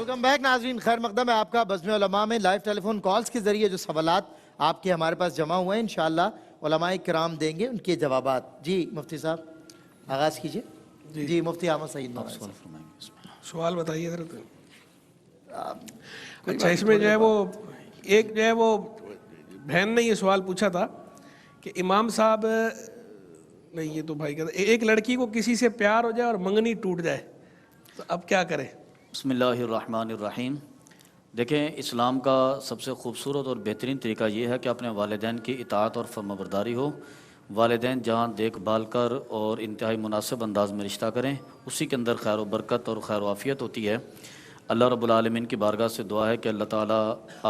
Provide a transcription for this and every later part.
Welcome back ناظرین، خیر مقدم ہے آپ کا بزم علماء میں لائیو ٹیلی فون کالز کے ذریعے جو سوالات آپ کے ہمارے پاس جمع ہوئے ہیں انشاءاللہ علماء کرام دیں گے ان کے جوابات. جی مفتی صاحب آغاز کیجئے. جی مفتی احمد سعید نواز سوال بتائیے حضرت. اچھا اس میں جو ہے وہ ایک جو ہے وہ بہن نے یہ سوال پوچھا تھا کہ امام صاحب نہیں یہ تو بھائی کہتا ہے ایک لڑکی کو کسی سے پیار ہو جائے اور منگنی ٹوٹ جائے تو اب کیا کرے؟ بسم اللہ الرحمن الرحیم. دیکھیں اسلام کا سب سے خوبصورت اور بہترین طریقہ یہ ہے کہ اپنے والدین کی اطاعت اور فرمانبرداری ہو. والدین جہاں دیکھ بھال کر اور انتہائی مناسب انداز میں رشتہ کریں اسی کے اندر خیر و برکت اور خیر و عافیت ہوتی ہے. اللہ رب العالمین کی بارگاہ سے دعا ہے کہ اللہ تعالیٰ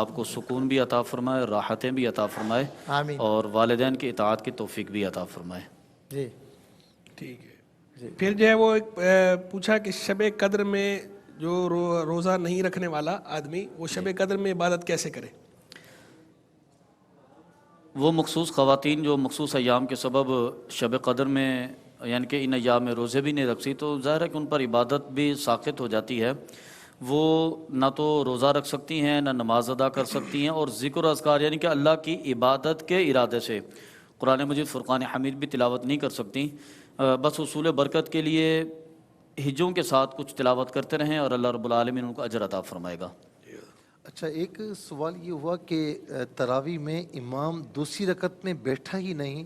آپ کو سکون بھی عطا فرمائے، راحتیں بھی عطا فرمائے آمین. اور والدین کی اطاعت کی توفیق بھی عطا فرمائے. جی ٹھیک ہے. پھر جو ہے وہ ایک پوچھا کہ شب قدر میں جو روزہ نہیں رکھنے والا آدمی وہ شب قدر میں عبادت کیسے کرے؟ وہ مخصوص خواتین جو مخصوص ایام کے سبب شب قدر میں یعنی کہ ان ایام میں روزے بھی نہیں رکھتی تو ظاہر ہے کہ ان پر عبادت بھی ساقط ہو جاتی ہے. وہ نہ تو روزہ رکھ سکتی ہیں نہ نماز ادا کر سکتی ہیں اور ذکر و اذکار یعنی کہ اللہ کی عبادت کے ارادے سے قرآن مجید فرقان حمید بھی تلاوت نہیں کر سکتی. بس حصول برکت کے لیے ہجوں کے ساتھ کچھ تلاوت کرتے رہیں اور اللہ رب العالمین ان کو اجر عطا فرمائے گا. اچھا ایک سوال یہ ہوا کہ تراویح میں امام دوسری رکعت میں بیٹھا ہی نہیں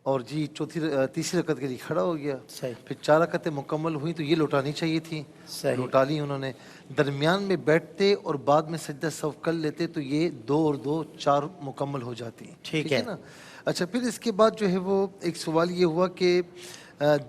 اور جی تیسری رکعت کے لیے کھڑا ہو گیا. صحیح. پھر 4 رکعتیں مکمل ہوئیں تو یہ لوٹانی چاہیے تھی. صحیح. لوٹا لی انہوں نے. درمیان میں بیٹھتے اور بعد میں سجدہ سہو کر لیتے تو یہ 2 اور 2 4 مکمل ہو جاتی ہیں. ٹھیک ہے نا. اچھا پھر اس کے بعد جو ہے وہ ایک سوال یہ ہوا کہ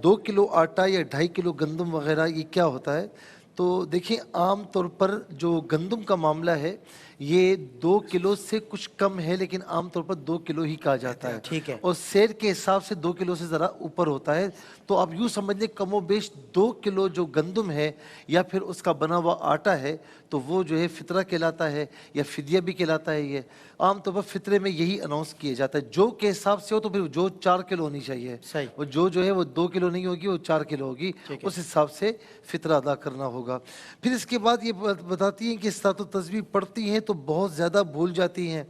2 کلو آٹا یا 2.5 کلو گندم وغیرہ یہ کیا ہوتا ہے؟ تو دیکھیں عام طور پر جو گندم کا معاملہ ہے یہ 2 کلو سے کچھ کم ہے لیکن عام طور پر 2 کلو ہی کہا جاتا ہے. ٹھیک ہے. اور سیر کے حساب سے 2 کلو سے ذرا اوپر ہوتا ہے. تو آپ یوں سمجھ لیں کم و بیش 2 کلو جو گندم ہے یا پھر اس کا بنا ہوا آٹا ہے تو وہ جو ہے فطرہ کہلاتا ہے یا فدیہ بھی کہلاتا ہے. یہ عام طور پر فطرے میں یہی اناؤنس کیا جاتا ہے. جو کے حساب سے ہو تو پھر جو 4 کلو ہونی چاہیے. صحیح. وہ جو ہے وہ 2 کلو نہیں ہوگی وہ 4 کلو ہوگی. اس حساب سے فطرہ ادا کرنا ہوگا. پھر اس کے بعد یہ بتاتی ہیں کہ صلاۃ التسبیح پڑھتی ہیں تو بہت زیادہ بھول جاتی ہیں.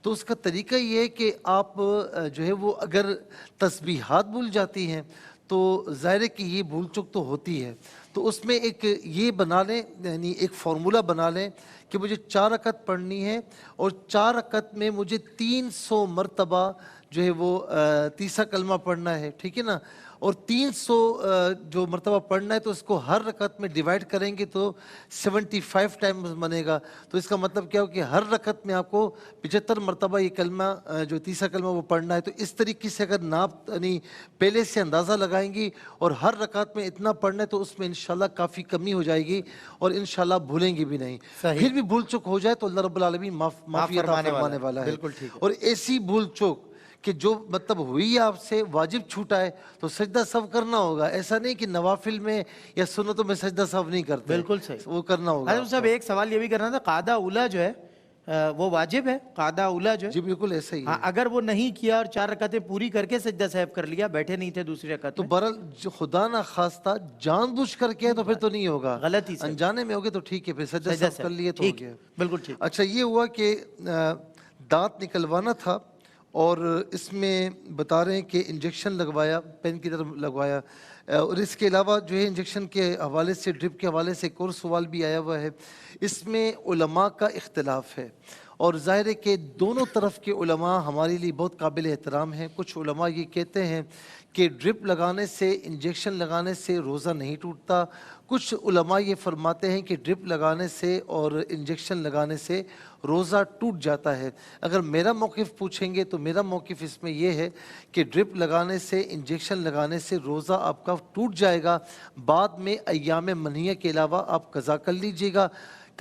تو اس کا طریقہ یہ ہے کہ آپ جو ہے وہ اگر تسبیحات بھول جاتی ہیں تو ظاہر ہے کہ یہ بھول چک تو ہوتی ہے. تو اس میں ایک یہ بنا لیں یعنی ایک فارمولہ بنا لیں کہ مجھے 4 رکعت پڑھنی ہے اور 4 رکعت میں مجھے 300 مرتبہ جو ہے وہ تیسرا کلمہ پڑھنا ہے. ٹھیک ہے نا. اور 300 جو مرتبہ پڑھنا ہے تو اس کو ہر رکعت میں ڈیوائڈ کریں گے تو 75 ٹائمز بنے گا. تو اس کا مطلب کیا ہو کہ ہر رکعت میں آپ کو 75 مرتبہ یہ کلمہ جو تیسرا کلمہ وہ پڑھنا ہے. تو اس طریقے سے اگر ناپ یعنی پہلے سے اندازہ لگائیں گی اور ہر رکعت میں اتنا پڑھنا ہے تو اس میں انشاءاللہ کافی کمی ہو جائے گی اور انشاءاللہ بھولیں گی بھی نہیں. پھر بھی بھول چک ہو جائے تو اللہ رب العالمین معافی عطا فرمانے والا ہے. اور ایسی بھول چک کہ جو مطلب ہوئی آپ سے واجب چھوٹا ہے تو سجدہ سہو کرنا ہوگا. ایسا نہیں کہ نوافل میں یا سنتوں میں سجدہ سہو نہیں کرتے. بالکل صحیح. وہ کرنا ہوگا. حضرت صاحب ایک سوال یہ بھی کرنا تھا قاعدہ اولیٰ جو ہے وہ واجب ہے؟ قاعدہ اولیٰ جو ہے جی بالکل ایسا ہی ہے. اگر وہ نہیں کیا اور 4 رکعتیں پوری کر کے سجدہ سہو کر لیا بیٹھے نہیں تھے دوسری رکعت تو میں بہرحال جو خدا نہ خواستہ جان بوجھ کر کے تو پھر تو نہیں ہوگا. غلطی سے انجانے میں ہوگے تو ٹھیک ہے پھر سجدہ سہو کر لیے تو ہو گیا. بالکل ٹھیک. اچھا یہ ہوا کہ دانت نکلوانا تھا اور اس میں بتا رہے ہیں کہ انجیکشن لگوایا پین کی طرف لگوایا اور اس کے علاوہ جو ہے انجیکشن کے حوالے سے ڈرپ کے حوالے سے ایک اور سوال بھی آیا ہوا ہے. اس میں علماء کا اختلاف ہے اور ظاہر ہے کہ دونوں طرف کے علماء ہمارے لیے بہت قابل احترام ہیں. کچھ علماء یہ کہتے ہیں کہ ڈرپ لگانے سے انجیکشن لگانے سے روزہ نہیں ٹوٹتا. کچھ علماء یہ فرماتے ہیں کہ ڈرپ لگانے سے اور انجیکشن لگانے سے روزہ ٹوٹ جاتا ہے. اگر میرا موقف پوچھیں گے تو میرا موقف اس میں یہ ہے کہ ڈرپ لگانے سے انجیکشن لگانے سے روزہ آپ کا ٹوٹ جائے گا. بعد میں ایام منہیہ کے علاوہ آپ قضا کر لیجئے گا.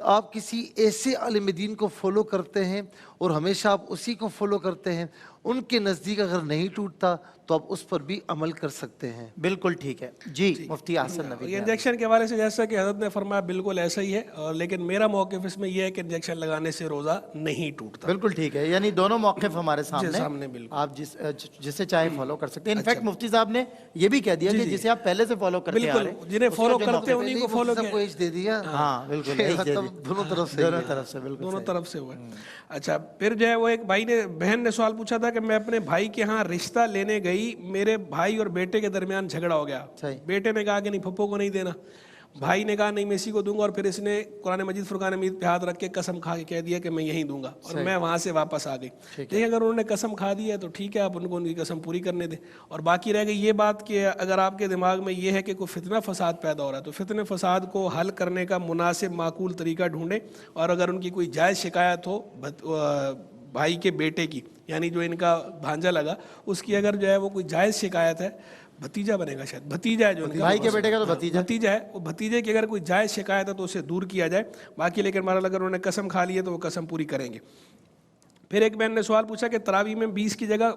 آپ کسی ایسے عالم دین کو فالو کرتے ہیں اور ہمیشہ آپ اسی کو فالو کرتے ہیں ان کے نزدیک اگر نہیں ٹوٹتا تو آپ اس پر بھی عمل کر سکتے ہیں. بالکل ٹھیک ہے جی مفتی احسن نبی. یہ انجیکشن کے حوالے سے جیسا کہ حضرت نے فرمایا بالکل ایسا ہی ہے، اور لیکن میرا موقف اس میں یہ ہے کہ انجیکشن لگانے سے روزہ نہیں ٹوٹتا. بالکل ٹھیک ہے، یعنی دونوں موقف ہمارے سامنے سامنے، بالکل. آپ جسے چاہے فالو کر سکتے ہیں. انفیکٹ مفتی صاحب نے یہ بھی کہہ دیا کہ جسے آپ پہلے سے فالو کرتے آ رہے ہیں، جنہیں فالو کرتے ہیں انہیں کو فالو سب کو ایج دے دیا. ہاں بالکل دونوں طرف سے دونوں طرف سے بالکل دونوں طرف سے ہوا. اچھا پھر جو ہے وہ ایک بہن نے سوال پوچھا تھا کہ میں اپنے بھائی کے ہاں رشتہ لینے گئی، میرے بھائی اور بیٹے کے درمیان جھگڑا ہو گیا. بیٹے نے کہا کہ نہیں پھپھو کو نہیں دینا، بھائی نے کہا نہیں میں اسی کو دوں گا، اور پھر اس نے قرآن مجید فرقان حمید پہ ہاتھ رکھ کے قسم کھا کے کہہ دیا کہ میں یہی دوں گا، اور میں وہاں سے واپس آ گئی. دیکھیں اگر انہوں نے قسم کھا دی ہے تو ٹھیک ہے، آپ ان کو ان کی قسم پوری کرنے دیں. اور باقی رہ گئی یہ بات کہ اگر آپ کے دماغ میں یہ ہے کہ کوئی فتنہ فساد پیدا ہو رہا ہے تو فتنہ فساد کو حل کرنے کا مناسب معقول طریقہ ڈھونڈیں. اور اگر ان کی کوئی جائز شکایت ہو بھائی کے بیٹے کی، یعنی جو ان کا بھانجا لگا اس کی، اگر جو ہے وہ کوئی جائز شکایت ہے، بھتیجا بنے گا شاید، بھتیجا ہے جو بھائی کے بیٹے کا تو بھتیجا ہے، وہ بھتیجے کی اگر کوئی جائز شکایت ہے تو اسے دور کیا جائے. باقی لیکن مارا اگر انہوں نے قسم کھا لی ہے تو وہ قسم پوری کریں گے. پھر ایک بہن نے سوال پوچھا کہ تراویح میں 20 کی جگہ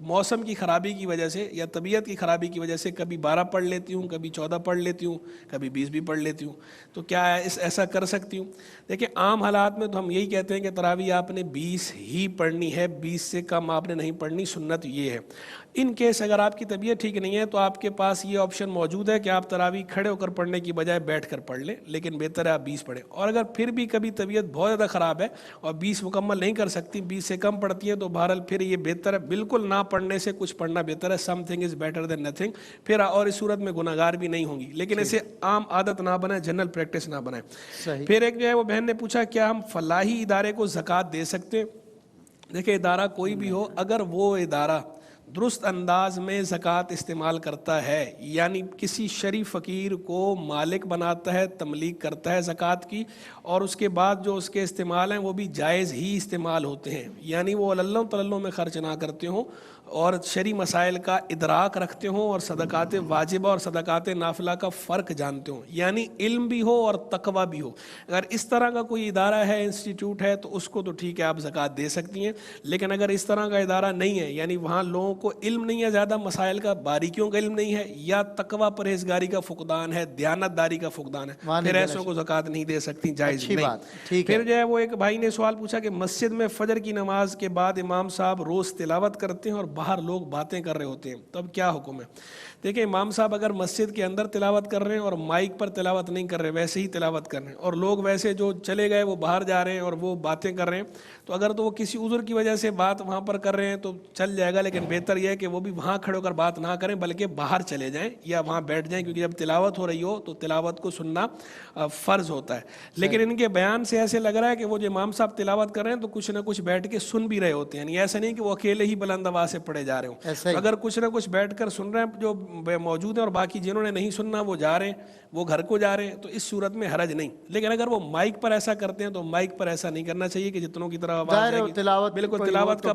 موسم کی خرابی کی وجہ سے یا طبیعت کی خرابی کی وجہ سے کبھی 12 پڑھ لیتی ہوں، کبھی 14 پڑھ لیتی ہوں، کبھی 20 بھی پڑھ لیتی ہوں، تو کیا ایسا کر سکتی ہوں؟ دیکھیں عام حالات میں تو ہم یہی کہتے ہیں کہ تراویح آپ نے 20 ہی پڑھنی ہے، 20 سے کم آپ نے نہیں پڑھنی. سنت یہ ہے. ان کیس اگر آپ کی طبیعت ٹھیک نہیں ہے تو آپ کے پاس یہ آپشن موجود ہے کہ آپ تراویح کھڑے ہو کر پڑھنے کی بجائے بیٹھ کر پڑھ لیں، لیکن بہتر ہے آپ 20 پڑھیں. اور اگر پھر بھی کبھی طبیعت بہت زیادہ خراب ہے اور 20 مکمل نہیں کر سکتی، 20 سے کم پڑھتی ہیں، تو بہرحال پھر یہ بہتر ہے بالکل نہ پڑھنے سے کچھ پڑھنا بہتر ہے. Some thing is better than nothing. پھر اور اس صورت میں گناہ گار بھی نہیں ہوں گی، لیکن اسے عام عادت نہ بنائیں، جنرل پریکٹس نہ بنائیں. پھر ایک جو ہے وہ بہن نے پوچھا کیا ہم فلاحی ادارے کو زکوٰۃ دے سکتے ہیں؟ دیکھیں ادارہ کوئی بھی ہو، اگر وہ ادارہ درست انداز میں زکوٰۃ استعمال کرتا ہے، یعنی کسی شریف فقیر کو مالک بناتا ہے، تملیک کرتا ہے زکوٰۃ کی، اور اس کے بعد جو اس کے استعمال ہیں وہ بھی جائز ہی استعمال ہوتے ہیں، یعنی وہ اللہ تللوں میں خرچ نہ کرتے ہوں اور شرعی مسائل کا ادراک رکھتے ہوں اور صدقات واجبہ اور صدقات نافلہ کا فرق جانتے ہوں، یعنی علم بھی ہو اور تقوی بھی ہو. اگر اس طرح کا کوئی ادارہ ہے، انسٹیٹیوٹ ہے، تو اس کو تو ٹھیک ہے آپ زکوٰۃ دے سکتی ہیں. لیکن اگر اس طرح کا ادارہ نہیں ہے، یعنی وہاں لوگوں کو علم نہیں ہے، زیادہ مسائل کا باریکیوں کا علم نہیں ہے، یا تقوی پرہیزگاری کا فقدان ہے، دیانت داری کا فقدان ہے، پھر ایسوں کو زکوٰۃ نہیں دے سکتی، جائز نہیں. پھر جو ہے وہ ایک بھائی نے سوال پوچھا کہ مسجد میں فجر کی نماز کے بعد امام صاحب روز تلاوت کرتے ہیں اور باہر لوگ باتیں کر رہے ہوتے ہیں، تب کیا حکم ہے؟ دیکھیں امام صاحب اگر مسجد کے اندر تلاوت کر رہے ہیں اور مائک پر تلاوت نہیں کر رہے، ویسے ہی تلاوت کر رہے ہیں، اور لوگ ویسے جو چلے گئے وہ باہر جا رہے ہیں اور وہ باتیں کر رہے ہیں، تو اگر تو وہ کسی عذر کی وجہ سے بات وہاں پر کر رہے ہیں تو چل جائے گا، لیکن بہتر یہ ہے کہ وہ بھی وہاں کھڑے ہو کر بات نہ کریں بلکہ باہر چلے جائیں یا وہاں بیٹھ جائیں، کیونکہ جب تلاوت ہو رہی ہو تو تلاوت کو سننا فرض ہوتا ہے. لیکن ان کے بیان سے ایسے لگ رہا ہے کہ وہ جو امام صاحب تلاوت کر رہے ہیں تو کچھ نہ کچھ بیٹھ کے سن بھی رہے ہوتے ہیں، یعنی ایسا نہیں کہ وہ اکیلے ہی بلند آواز سے پڑھے جا رہے ہوں. اگر کچھ نہ کچھ بیٹھ کر سن رہے ہیں جو موجود ہیں اور باقی جنہوں نے نہیں سننا وہ جا رہے ہیں، وہ گھر کو جا رہے ہیں، تو اس صورت میں حرج نہیں. لیکن اگر وہ مائک پر ایسا کرتے ہیں تو مائک پر ایسا نہیں کرنا چاہیے کہ جتنوں کی طرح آواز آئے گی. بالکل تلاوت کا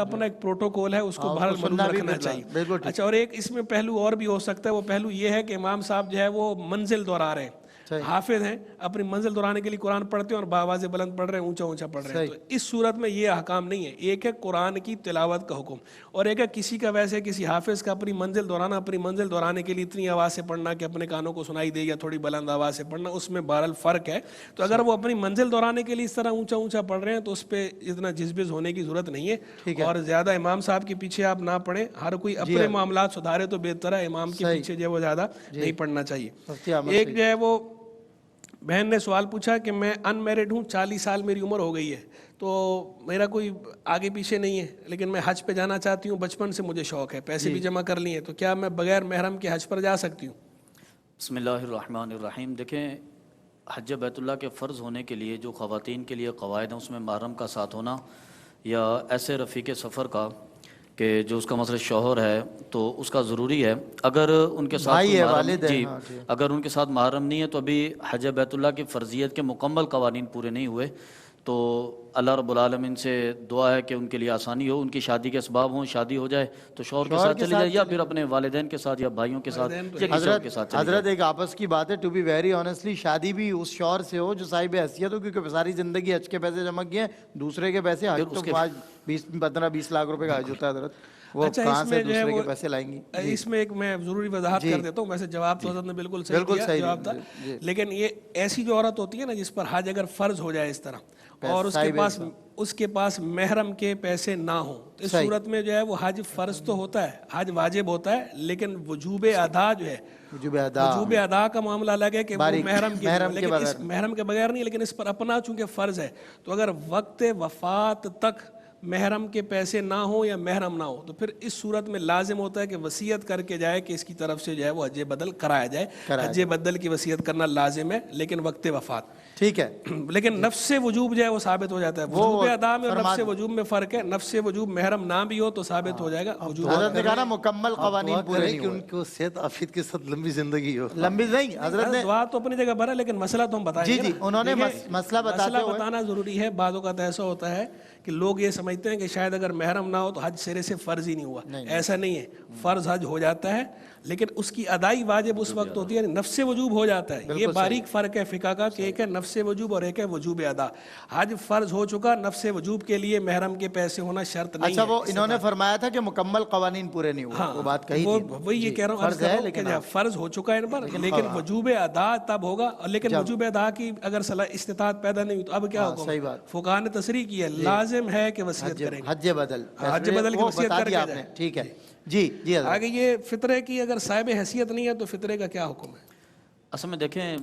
اپنا ایک پروٹوکول ہے، اس کو بہرحال ملحوظ رکھنا چاہیے. اچھا اور ایک اس میں پہلو اور بھی ہو سکتا ہے، وہ پہلو یہ ہے کہ امام صاحب جو ہے وہ منزل دہرا رہے ہیں، حافظ ہیں، اپنی منزل دہرانے کے لیے قرآن پڑھتے ہیں اور باواز بلند پڑھ رہے ہیں، اونچا اونچا پڑھ رہے ہیں، تو اس صورت میں یہ احکام نہیں ہے. ایک ہے قرآن کی تلاوت کا حکم، اور ایک ہے کسی کا ویسے کسی حافظ کا اپنی منزل دہرانا، اپنی منزل دہرانے کے لیے اتنی آواز سے پڑھنا کہ اپنے کانوں کو سنائی دے یا تھوڑی بلند آواز سے پڑھنا، اس میں بہرحال فرق ہے. تو اگر وہ اپنی منزل دہرانے کے لیے اس طرح اونچا اونچا پڑھ رہے ہیں تو اس پہ اتنا جزبز ہونے کی ضرورت نہیں ہے، اور زیادہ امام صاحب کے پیچھے آپ نہ پڑھیں. ہر کوئی اپنے معاملات سدھارے تو بہتر ہے، امام کے پیچھے جو ہے وہ زیادہ نہیں پڑھنا چاہیے. ایک جو ہے وہ بہن نے سوال پوچھا کہ میں ان میرڈ ہوں، 40 سال میری عمر ہو گئی ہے، تو میرا کوئی آگے پیچھے نہیں ہے، لیکن میں حج پہ جانا چاہتی ہوں، بچپن سے مجھے شوق ہے، پیسے بھی جمع کر لیے، تو کیا میں بغیر محرم کے حج پر جا سکتی ہوں؟ بسم اللہ الرحمن الرحیم. دیکھیں حج بیت اللہ کے فرض ہونے کے لیے جو خواتین کے لیے قواعد ہیں اس میں محرم کا ساتھ ہونا یا ایسے رفیق سفر کا کہ جو اس کا مثلا شوہر ہے تو اس کا ضروری ہے. اگر ان کے ساتھ اگر ان کے ساتھ محرم نہیں ہے تو ابھی حج بیت اللہ کی فرضیت کے مکمل قوانین پورے نہیں ہوئے. تو اللہ رب العالمین سے دعا ہے کہ ان کے لیے آسانی ہو، ان کی شادی کے اسباب ہوں، شادی ہو جائے تو شوہر کے ساتھ چلی جائے یا پھر اپنے والدین کے ساتھ یا بھائیوں کے ساتھ یا کسی اور کے ساتھ چلی جائے۔ حضرت ایک آپس کی بات ہے، ٹو بی ویری آنیسٹلی، شادی بھی اس شوہر سے ہو جو صاحب حیثیت ہو، کیونکہ ساری زندگی حج کے پیسے جمع کیے ہیں، دوسرے کے پیسے حج تو آج 15-20 لاکھ روپے کا حج ہوتا ہے حضرت، وہ کہاں سے دوسرے کے پیسے لائیں گی؟ اس میں ایک میں ضروری وضاحت کر دیتا ہوں، ویسے جواب تو حضرت نے بالکل صحیح دیا، جواب تھا، لیکن یہ ایسی جو عورت ہوتی ہے نا جس پر حج اگر فرض ہو جائے اس طرح اور اس کے پاس محرم کے پیسے نہ ہوں، اس صورت میں جو ہے وہ حج فرض تو ہوتا ہے، حج واجب ہوتا ہے، لیکن وجوب ادا جو ہے، وجوب ادا کا معاملہ الگ ہے کہ وہ محرم کے بغیر نہیں، لیکن اس پر اپنا چونکہ فرض ہے، تو اگر وقت وفات تک محرم کے پیسے نہ ہوں یا محرم نہ ہو تو پھر اس صورت میں لازم ہوتا ہے کہ وصیت کر کے جائے کہ اس کی طرف سے جو ہے وہ حج بدل کرایا جائے، حج بدل کی وصیت کرنا لازم ہے لیکن وقت وفات، ٹھیک ہے، لیکن نفس وجوب جو ہے وہ ثابت ہو جاتا ہے۔ وجوب ادا میں اور نفس وجوب میں فرق ہے، نفس وجوب محرم نہ بھی ہو تو ثابت ہو جائے گا وجوب۔ حضرت نے کہا نا مکمل قوانین پورے نہیں کہ ان کو صحت عافیت کے ساتھ لمبی زندگی ہو۔ لمبی نہیں، حضرت نے دعا تو اپنی جگہ پر ہے لیکن مسئلہ تو ہم بتائیں گے۔ جی انہوں نے مسئلہ بتانا ضروری ہے۔ بعض اوقات ایسا ہوتا ہے کہ لوگ یہ سمجھتے ہیں کہ شاید اگر محرم نہ ہو تو حج سرے سے فرض ہی نہیں ہوا، ایسا نہیں ہے، فرض حج ہو جاتا ہے لیکن اس کی ادائی واجب اس وقت ہوتی ہے، نفس وجوب ہو جاتا ہے۔ یہ باریک فرق ہے فقہ کا کہ ایک ہے نفس وجوب اور ایک ہے وجوب ادا۔ حج فرض ہو چکا، نفس وجوب کے لیے محرم کے پیسے ہونا شرط نہیں ہے۔ اچھا، وہ انہوں نے فرمایا تھا کہ مکمل قوانین پورے نہیں ہوئے، وہ بات کہی تھی، وہی یہ کہہ رہا ہوں، فرض ہو چکا ہے ان پر لیکن وجوب ادا تب ہوگا، لیکن وجوب ادا کی اگر استطاعت پیدا نہیں ہوئی تو اب کیا ہوگا؟ فقہاء نے تصریح کی ہے لازم ہے کہ وصیت کریں گے، حج بدل کی وصیت کر کے جائیں۔ ٹھیک ہے جی جی۔ آگے یہ فطرے کی اگر صاحب حیثیت نہیں ہے تو فطرے کا کیا حکم ہے؟ اصل میں دیکھیں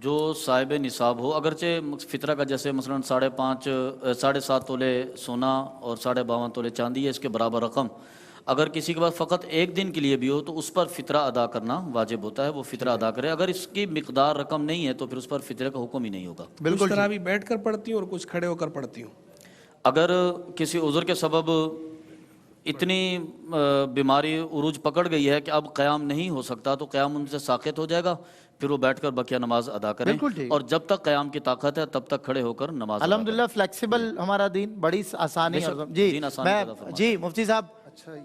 جو صاحب نصاب ہو، اگرچہ فطرہ کا جیسے مثلاً 7.5 تولے سونا اور 52.5 تولے چاندی ہے، اس کے برابر رقم اگر کسی کے پاس فقط ایک دن کے لیے بھی ہو تو اس پر فطرہ ادا کرنا واجب ہوتا ہے، وہ فطرہ ادا کرے۔ اگر اس کی مقدار رقم نہیں ہے تو پھر اس پر فطرے کا حکم ہی نہیں ہوگا۔ بالکل طرح بھی بیٹھ کر پڑھتی ہوں اور کچھ کھڑے ہو کر پڑھتی ہوں۔ اگر کسی عذر کے سبب اتنی بیماری عروج پکڑ گئی ہے کہ اب قیام نہیں ہو سکتا تو قیام ان سے ساقط ہو جائے گا، پھر وہ بیٹھ کر بقیہ نماز ادا کریں، اور جب تک قیام کی طاقت ہے تب تک کھڑے ہو کر نماز ادا کریں۔ الحمدللہ فلیکسیبل ہمارا دین، بڑی آسانی ہے۔ جی مفتی صاحب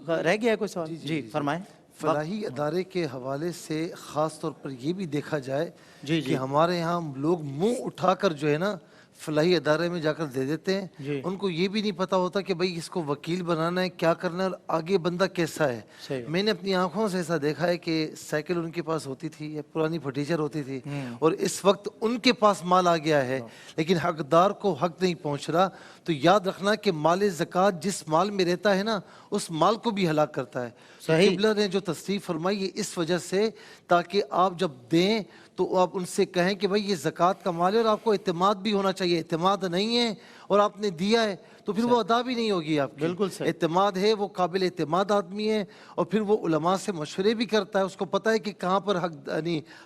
رہ گیا ہے کوئی سوال؟ جی فرمائیں۔ فلاحی ادارے کے حوالے سے خاص طور پر یہ بھی دیکھا جائے کہ ہمارے یہاں لوگ منہ اٹھا کر جو ہے نا فلاحی ادارے میں جا کر دے دیتے ہیں، ان کو یہ بھی نہیں پتا ہوتا کہ بھئی اس کو وکیل بنانا ہے، کیا کرنا ہے اور آگے بندہ کیسا ہے۔ میں نے اپنی آنکھوں سے ایسا دیکھا ہے کہ سائیکل ان کے پاس ہوتی تھی یا پرانی فرنیچر ہوتی تھی اور اس وقت ان کے پاس مال آ گیا ہے لیکن حقدار کو حق نہیں پہنچ رہا، تو یاد رکھنا کہ مال زکوٰۃ جس مال میں رہتا ہے نا اس مال کو بھی ہلاک کرتا ہے۔ قبلہ نے جو تصریح فرمائی ہے اس وجہ سے تاکہ آپ جب دیں تو آپ ان سے کہیں کہ بھائی یہ زکوٰۃ کا مال ہے اور آپ کو اعتماد بھی ہونا چاہیے، اعتماد نہیں ہے اور آپ نے دیا ہے تو پھر وہ ادا بھی نہیں ہوگی آپ کی۔ بالکل صحیح، اعتماد ہے، وہ قابل اعتماد آدمی ہے اور پھر وہ علماء سے مشورے بھی کرتا ہے، اس کو پتہ ہے کہ کہاں پر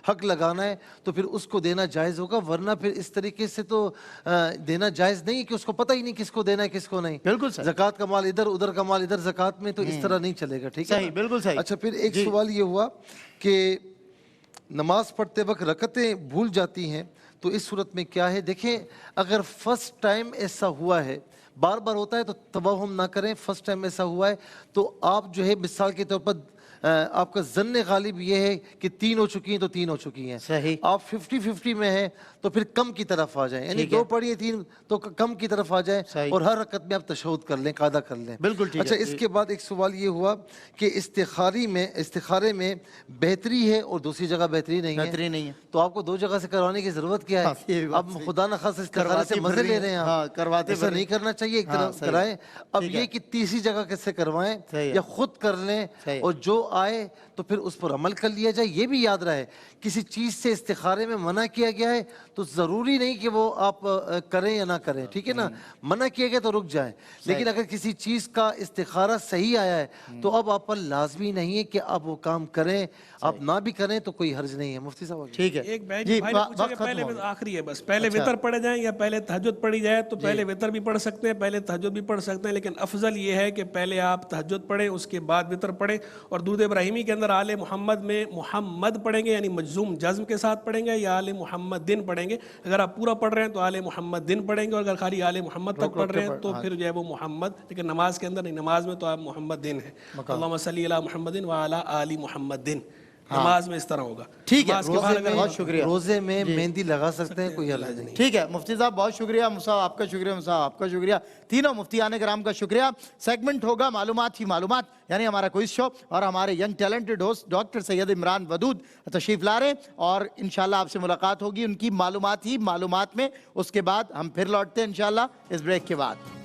حق لگانا ہے تو پھر اس کو دینا جائز ہوگا، ورنہ پھر اس طریقے سے تو دینا جائز نہیں کہ اس کو پتہ ہی نہیں کس کو دینا ہے کس کو نہیں۔ بالکل صحیح، زکوٰۃ کا مال ادھر، ادھر کا مال ادھر، زکوٰۃ میں تو اس طرح نہیں چلے گا، ٹھیک ہے؟ صحیح، بالکل صحیح۔ اچھا پھر ایک سوال یہ ہوا کہ نماز پڑھتے وقت رکعتیں بھول جاتی ہیں تو اس صورت میں کیا ہے؟ دیکھیں اگر فرسٹ ٹائم ایسا ہوا ہے، بار بار ہوتا ہے تو توہم نہ کریں، فرسٹ ٹائم ایسا ہوا ہے تو آپ جو ہے مثال کے طور پر آپ کا ظن غالب یہ ہے کہ 3 ہو چکی ہیں تو 3 ہو چکی ہیں، صحیح، آپ 50-50 میں ہیں تو پھر کم کی طرف آ جائیں، یعنی 2 پڑھی 3 تو کم کی طرف آ جائیں اور ہر رکعت میں آپ تشہد کر لیں، قاعدہ کر لیں۔ بالکل ٹھیک ہے۔ اچھا اس کے بعد ایک سوال یہ ہوا کہ استخارے میں بہتری ہے اور دوسری جگہ بہتری نہیں ہے، تو آپ کو 2 جگہ سے کروانے کی ضرورت کیا ہے؟ اب خدا نخواستہ استخارے سے مزے لے رہے ہیں آپ، ایسا نہیں کرنا چاہیے، ایک طرف کرائیں۔ اب یہ کہ تیسری جگہ کیسے کروائیں یا خود کر لیں اور جو آئے تو پھر اس پر عمل کر لیا جائے۔ یہ بھی یاد رہے کسی چیز سے استخارے میں منع کیا گیا ہے تو ضروری نہیں کہ وہ آپ کریں یا نہ کریں، ٹھیک ہے نا؟ منع کیا گیا تو رک جائیں، لیکن اگر کسی چیز کا استخارہ صحیح آیا ہے تو اب آپ پر لازمی نہیں ہے کہ آپ وہ کام کریں، آپ نہ بھی کریں تو کوئی حرج نہیں ہے۔ مفتی صاحب ٹھیک ہے، ایک بھائی نے پوچھا کہ پہلے آخری ہے بس پہلے وطر پڑھے جائیں یا پہلے تہجد پڑھی جائے، تو پہلے وطر بھی پڑھ سکتے ہیں، پہلے تہجد بھی پڑھ سکتے ہیں، لیکن افضل یہ ہے کہ پہلے آپ تہجد پڑھیں اس کے بعد وطر پڑھیں اور درود ابراہیمی کے اندر آل محمد میں محمد پڑھیں گے یعنی مجزوم جزم کے ساتھ پڑھیں گے یا آل محمد دن پڑھیں گے؟ اگر آپ پورا پڑھ رہے ہیں تو آل محمد دن پڑھیں گے، اور اگر خالی آل محمد تک پڑھ رہے ہیں تو پھر جو ہے وہ محمد، لیکن نماز کے اندر نہیں، نماز میں تو آپ محمد دن ہے، اللہم صلی علی محمد وعلی آل محمد دن، نماز میں اس طرح ہوگا۔ ٹھیک ہے، نماز کے بعد اگر بہت شکریہ۔ روزے میں مہندی لگا سکتے ہیں، کوئی حرج نہیں۔ ٹھیک ہے مفتی صاحب بہت شکریہ، مصعب آپ کا شکریہ، مصعب آپ کا شکریہ، تینوں مفتیان کرام کا شکریہ۔ سیگمنٹ ہوگا معلومات ہی معلومات، یعنی ہمارا کوئز شو، اور ہمارے ینگ ٹیلنٹڈ ہوسٹ ڈاکٹر سید عمران ودود تشریف لا رہے ہیں، اور انشاءاللہ آپ سے ملاقات ہوگی ان کی معلومات ہی معلومات میں۔ اس کے بعد ہم پھر لوٹتے ہیں انشاءاللہ اس بریک کے بعد۔